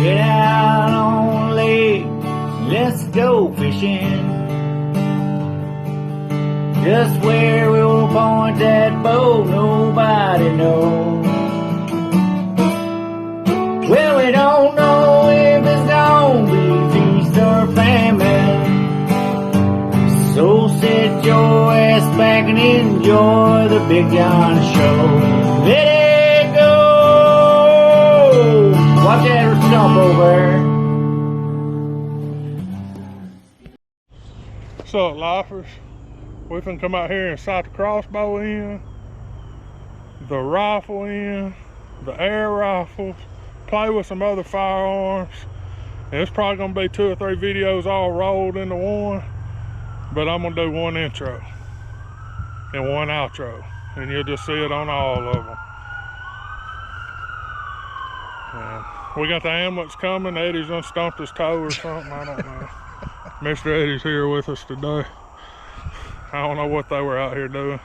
Get out on the lake, let's go fishing. Just where we'll point that boat, nobody knows. Well, we don't know if it's gonna be feast or famine. So sit your ass back and enjoy the Big John Show. Let it go! Watch that stump over. What's up, lifers? We finna come out here and sight the crossbow in, the rifle in, the air rifles, play with some other firearms. And it's probably gonna be 2 or 3 videos all rolled into one, but I'm gonna do one intro and one outro, and you'll just see it on all of them. And we got the ambulance coming. Eddie's done stumped his toe or something, I don't know. Mr. Eddie's here with us today. I don't know what they were out here doing.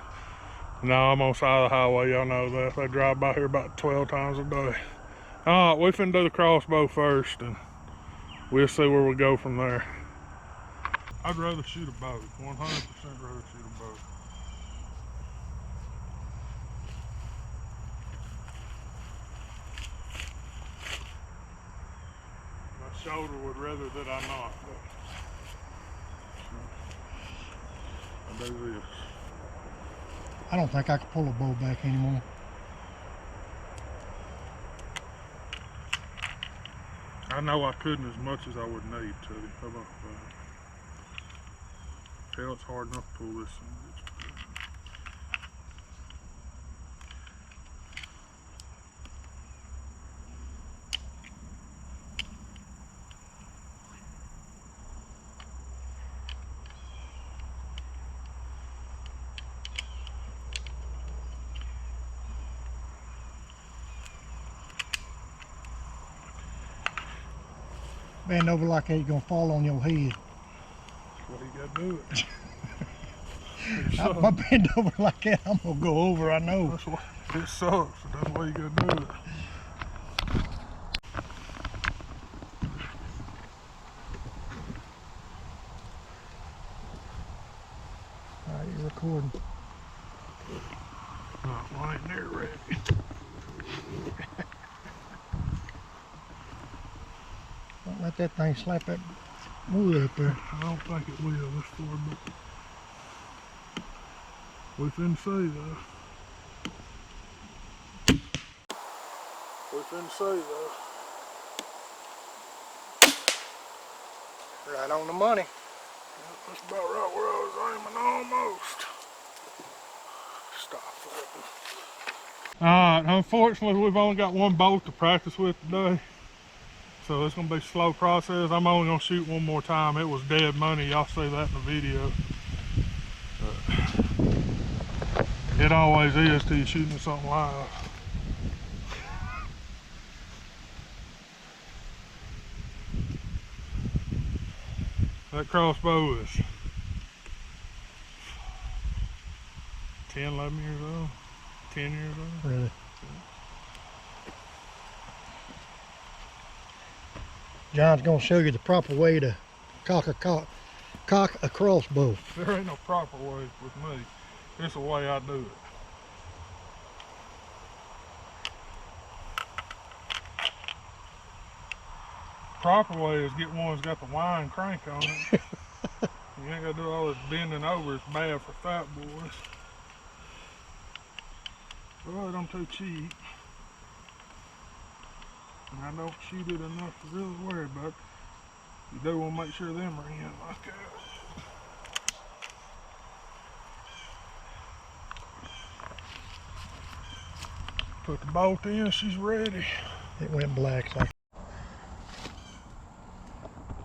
No, I'm on the side of the highway, y'all know that. They drive by here about 12 times a day. All right, we finna do the crossbow first, and we'll see where we go from there. I'd rather shoot a bow, 100% rather shoot a bow. My shoulder would rather that I not, but I do this. I don't think I could pull a bow back anymore. I know I couldn't as much as I would need to. How about that? Hell, it's hard enough to pull this thing. Bend over like that, you're gonna fall on your head. That's why you gotta do it. If I bend over like that, I'm gonna go over, I know. That's why it sucks. That's why you gotta do it. Alright, you're recording. Well, ain't near ready. Don't let that thing slap that wood up there. I don't think it will this far, but we finna see though. We finna see though. Right on the money. That's about right where I was aiming almost. Stop flipping. Alright, unfortunately we've only got one bolt to practice with today. So it's gonna be a slow process. I'm only gonna shoot one more time. It was dead money. Y'all see that in the video. But it always is till you're shooting something live. That crossbow is 10, 11 years old. 10 years old. Really? John's gonna show you the proper way to cock a crossbow. There ain't no proper way with me. It's the way I do it. Proper way is get one that's got the wine crank on it. You ain't gotta do all this bending over. It's bad for fat boys. But I'm too cheap. And I don't shoot it enough to really worry about it. You do want to make sure them are in like that. Put the bolt in, she's ready. It went black. So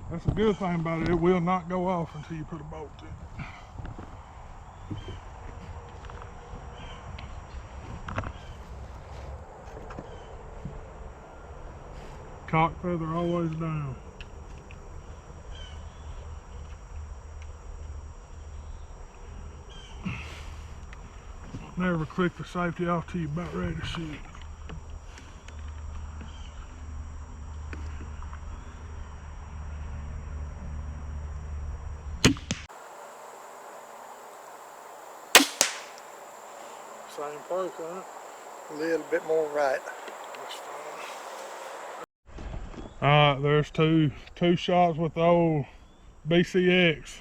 That's a good thing about it. It will not go off until you put a bolt in it. Cock feather always down. Never click the safety off till you're about ready to shoot. Same price, huh? A little bit more right. Alright, there's two shots with the old BCX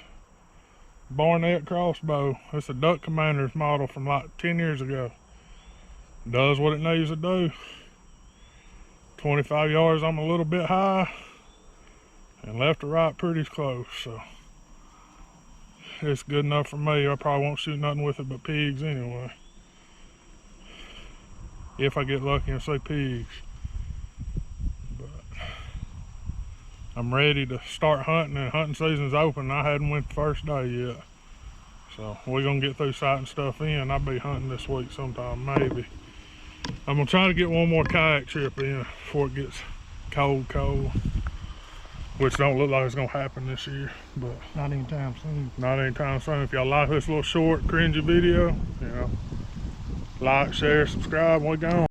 Barnett crossbow. It's a Duck Commander's model from like 10 years ago. Does what it needs to do. 25 yards, I'm a little bit high, and left to right pretty close, so it's good enough for me. I probably won't shoot nothing with it but pigs anyway. If I get lucky and see pigs. But I'm ready to start hunting, and hunting season's open. I hadn't went the first day yet. So we're gonna get through sighting stuff in. I'll be hunting this week sometime, maybe. I'm gonna try to get one more kayak trip in before it gets cold, which don't look like it's gonna happen this year, but Not anytime soon. not anytime soon. If y'all like this little short, cringy video, you know, like, share, subscribe, and we're gone.